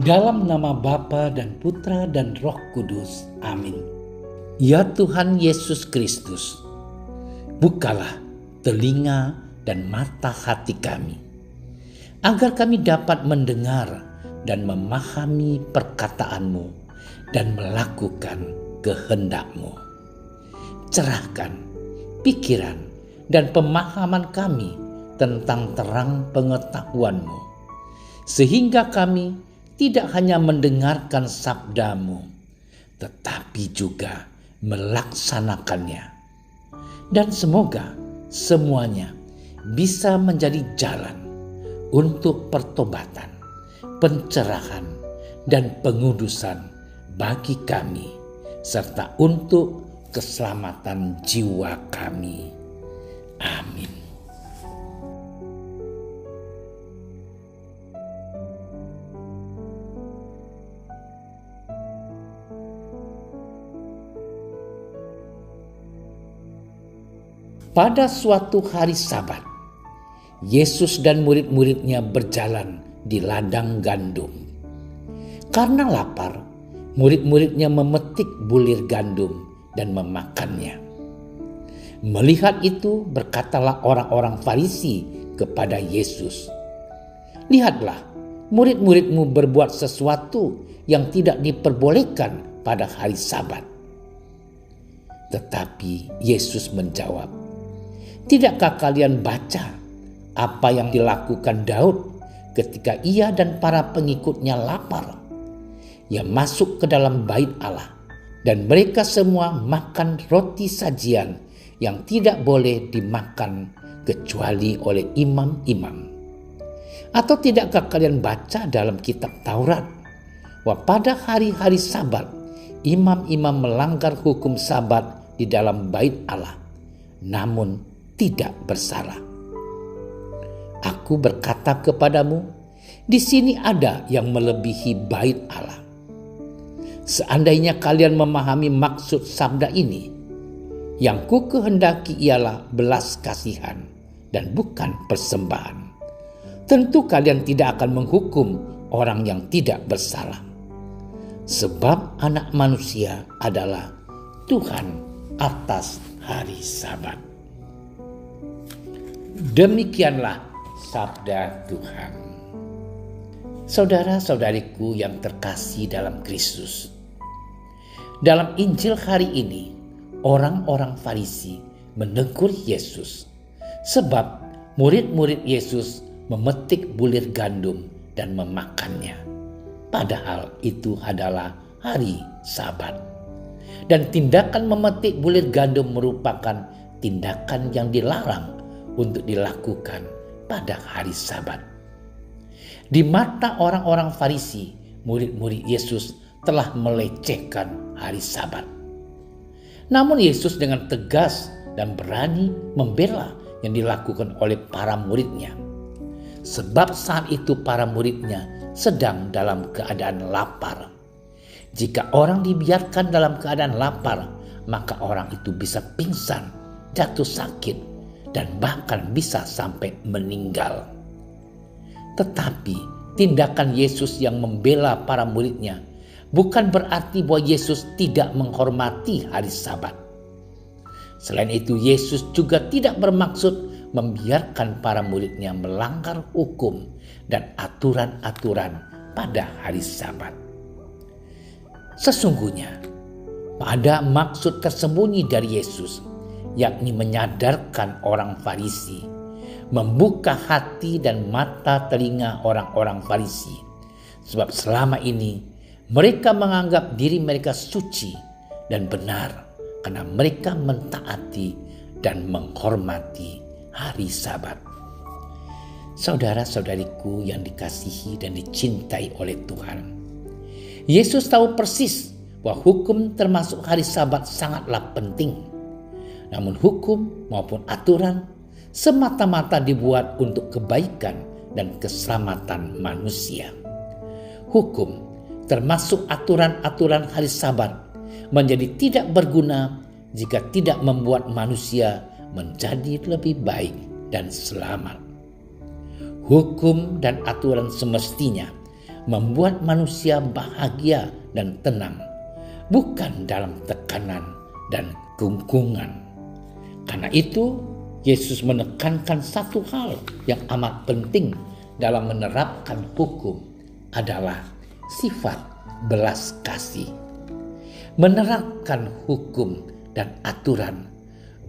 Dalam nama Bapa dan Putra dan Roh Kudus. Amin. Ya Tuhan Yesus Kristus, bukalah telinga dan mata hati kami, agar kami dapat mendengar dan memahami perkataan-Mu dan melakukan kehendak-Mu. Cerahkan pikiran dan pemahaman kami tentang terang pengetahuan-Mu, sehingga kami tidak hanya mendengarkan sabda-Mu, tetapi juga melaksanakannya. Dan semoga semuanya bisa menjadi jalan untuk pertobatan, pencerahan, dan pengudusan bagi kami, serta untuk keselamatan jiwa kami. Amin. Pada suatu hari Sabat, Yesus dan murid-muridnya berjalan di ladang gandum. Karena lapar, murid-muridnya memetik bulir gandum dan memakannya. Melihat itu, berkatalah orang-orang Farisi kepada Yesus, "Lihatlah, murid-muridmu berbuat sesuatu yang tidak diperbolehkan pada hari Sabat." Tetapi Yesus menjawab, "Tidakkah kalian baca apa yang dilakukan Daud ketika ia dan para pengikutnya lapar? Ia masuk ke dalam bait Allah dan mereka semua makan roti sajian yang tidak boleh dimakan kecuali oleh imam-imam. Atau tidakkah kalian baca dalam kitab Taurat bahwa pada hari-hari Sabat imam-imam melanggar hukum Sabat di dalam bait Allah, namun tidak bersalah? Aku berkata kepadamu, di sini ada yang melebihi bait Allah. Seandainya kalian memahami maksud sabda ini, yang ku kehendaki ialah belas kasihan dan bukan persembahan, tentu kalian tidak akan menghukum orang yang tidak bersalah. Sebab Anak Manusia adalah Tuhan atas hari Sabat." Demikianlah sabda Tuhan. Saudara-saudariku yang terkasih dalam Kristus, dalam Injil hari ini orang-orang Farisi menegur Yesus sebab murid-murid Yesus memetik bulir gandum dan memakannya, padahal itu adalah hari Sabat. Dan tindakan memetik bulir gandum merupakan tindakan yang dilarang untuk dilakukan pada hari Sabat. Di mata orang-orang Farisi, murid-murid Yesus telah melecehkan hari Sabat. Namun Yesus dengan tegas dan berani membela yang dilakukan oleh para muridnya. Sebab saat itu para muridnya sedang dalam keadaan lapar. Jika orang dibiarkan dalam keadaan lapar, maka orang itu bisa pingsan, jatuh sakit, dan bahkan bisa sampai meninggal. Tetapi tindakan Yesus yang membela para muridnya bukan berarti bahwa Yesus tidak menghormati hari Sabat. Selain itu, Yesus juga tidak bermaksud membiarkan para muridnya melanggar hukum dan aturan-aturan pada hari Sabat. Sesungguhnya, ada maksud tersembunyi dari Yesus, yakni menyadarkan orang Farisi, membuka hati dan mata telinga orang-orang Farisi. Sebab selama ini mereka menganggap diri mereka suci dan benar karena mereka mentaati dan menghormati hari Sabat. Saudara-saudariku yang dikasihi dan dicintai oleh Tuhan, Yesus tahu persis bahwa hukum termasuk hari Sabat sangatlah penting. Namun hukum maupun aturan semata-mata dibuat untuk kebaikan dan keselamatan manusia. Hukum termasuk aturan-aturan hari Sabat menjadi tidak berguna jika tidak membuat manusia menjadi lebih baik dan selamat. Hukum dan aturan semestinya membuat manusia bahagia dan tenang, bukan dalam tekanan dan kungkungan. Karena itu, Yesus menekankan satu hal yang amat penting dalam menerapkan hukum adalah sifat belas kasih. Menerapkan hukum dan aturan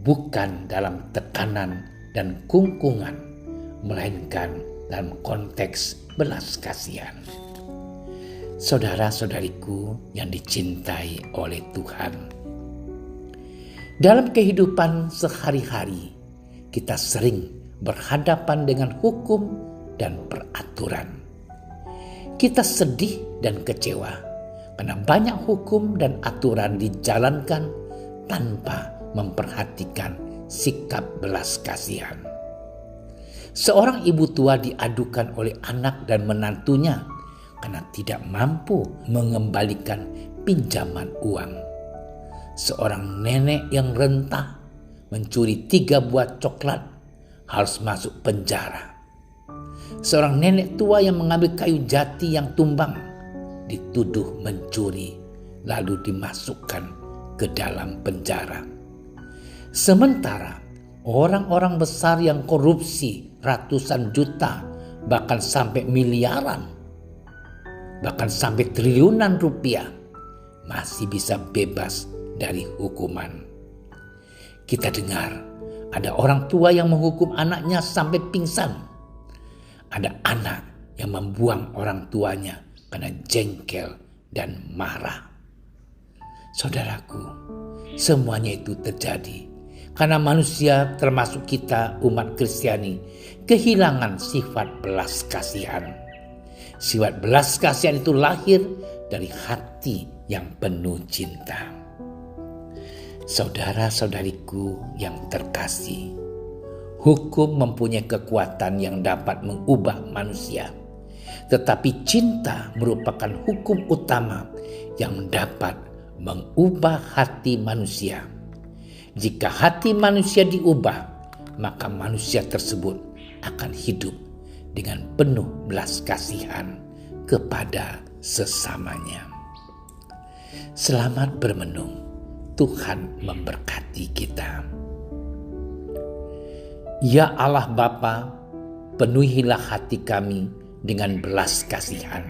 bukan dalam tekanan dan kungkungan, melainkan dalam konteks belas kasihan. Saudara-saudariku yang dicintai oleh Tuhan, dalam kehidupan sehari-hari kita sering berhadapan dengan hukum dan peraturan. Kita sedih dan kecewa karena banyak hukum dan aturan dijalankan tanpa memperhatikan sikap belas kasihan. Seorang ibu tua diadukan oleh anak dan menantunya karena tidak mampu mengembalikan pinjaman uang. Seorang nenek yang rentah mencuri 3 buah coklat harus masuk penjara. Seorang nenek tua yang mengambil kayu jati yang tumbang dituduh mencuri lalu dimasukkan ke dalam penjara. Sementara orang-orang besar yang korupsi ratusan juta bahkan sampai miliaran, bahkan sampai triliunan rupiah masih bisa bebas dari hukuman. Kita dengar ada orang tua yang menghukum anaknya sampai pingsan. Ada anak yang membuang orang tuanya karena jengkel dan marah. Saudaraku, semuanya itu terjadi karena manusia termasuk kita umat Kristiani kehilangan sifat belas kasihan. Sifat belas kasihan itu lahir dari hati yang penuh cinta. Saudara-saudariku yang terkasih, hukum mempunyai kekuatan yang dapat mengubah manusia. Tetapi cinta merupakan hukum utama yang dapat mengubah hati manusia. Jika hati manusia diubah, maka manusia tersebut akan hidup dengan penuh belas kasihan kepada sesamanya. Selamat bermenung. Tuhan memberkati kita. Ya Allah Bapa, penuhilah hati kami dengan belas kasihan,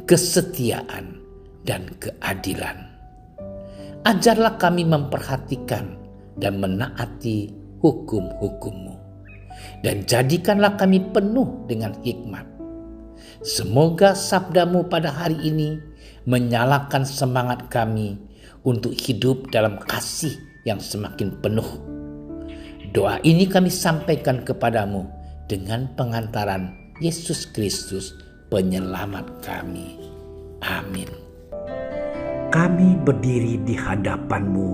kesetiaan, dan keadilan. Ajarlah kami memperhatikan dan menaati hukum-hukum-Mu, dan jadikanlah kami penuh dengan hikmat. Semoga sabda-Mu pada hari ini menyalakan semangat kami untuk hidup dalam kasih yang semakin penuh. Doa ini kami sampaikan kepadamu dengan pengantaran Yesus Kristus, penyelamat kami. Amin. Kami berdiri di hadapan-Mu,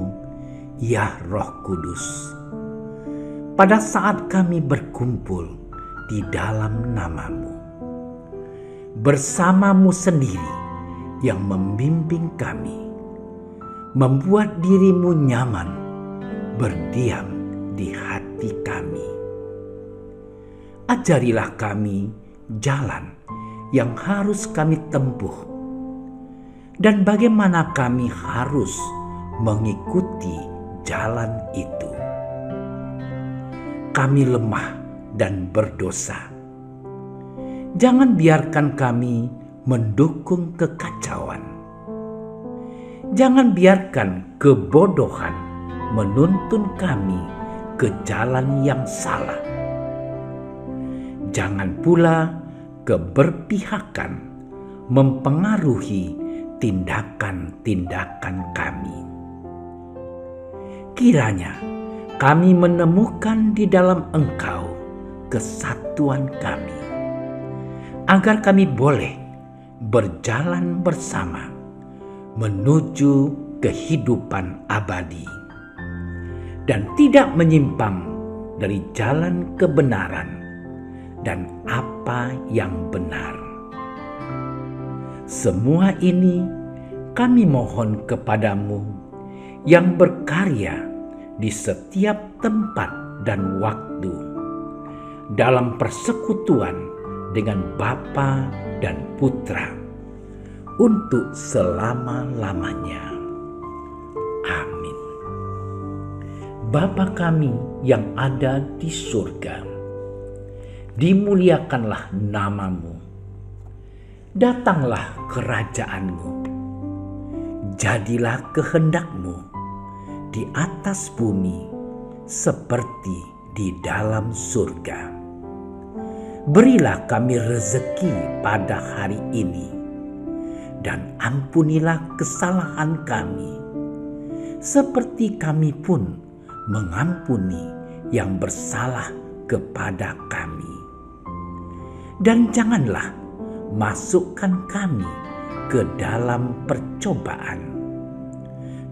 ya Roh Kudus, pada saat kami berkumpul di dalam nama-Mu. Bersama-Mu sendiri yang membimbing kami, membuat diri-Mu nyaman berdiam di hati kami. Ajarilah kami jalan yang harus kami tempuh dan bagaimana kami harus mengikuti jalan itu. Kami lemah dan berdosa. Jangan biarkan kami mendukung kekacauan. Jangan biarkan kebodohan menuntun kami ke jalan yang salah. Jangan pula keberpihakan mempengaruhi tindakan-tindakan kami. Kiranya kami menemukan di dalam Engkau kesatuan kami, agar kami boleh berjalan bersama menuju kehidupan abadi dan tidak menyimpang dari jalan kebenaran dan apa yang benar. Semua ini kami mohon kepadamu yang berkarya di setiap tempat dan waktu, dalam persekutuan dengan Bapa dan Putra untuk selama-lamanya. Amin. Bapa kami yang ada di surga, dimuliakanlah nama-Mu. Datanglah kerajaan-Mu. Jadilah kehendak-Mu di atas bumi seperti di dalam surga. Berilah kami rezeki pada hari ini, dan ampunilah kesalahan kami, seperti kami pun mengampuni yang bersalah kepada kami. Dan janganlah masukkan kami ke dalam percobaan,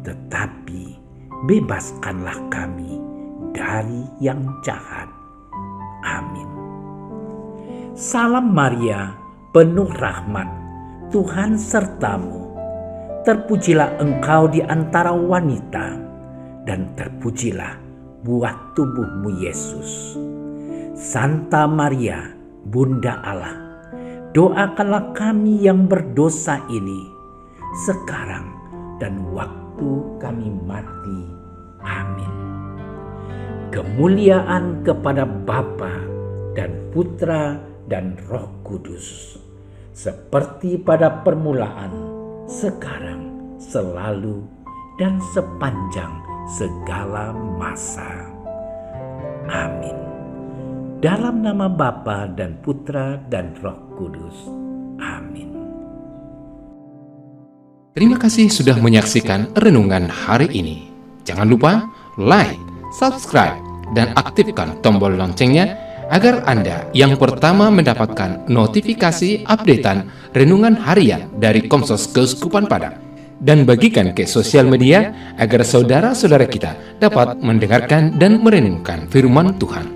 tetapi bebaskanlah kami dari yang jahat. Amin. Salam Maria, penuh rahmat, Tuhan sertamu. Terpujilah engkau di antara wanita, dan terpujilah buah tubuhmu Yesus. Santa Maria, Bunda Allah, doakanlah kami yang berdosa ini, sekarang dan waktu kami mati. Amin. Kemuliaan kepada Bapa dan Putra dan Roh Kudus, seperti pada permulaan, sekarang, selalu, dan sepanjang segala masa. Amin. Dalam nama Bapa dan Putra dan Roh Kudus. Amin. Terima kasih sudah menyaksikan renungan hari ini. Jangan lupa like, subscribe, dan aktifkan tombol loncengnya agar Anda yang pertama mendapatkan notifikasi updatean renungan harian dari Komsos Keuskupan Padang. Dan bagikan ke sosial media agar saudara-saudara kita dapat mendengarkan dan merenungkan firman Tuhan.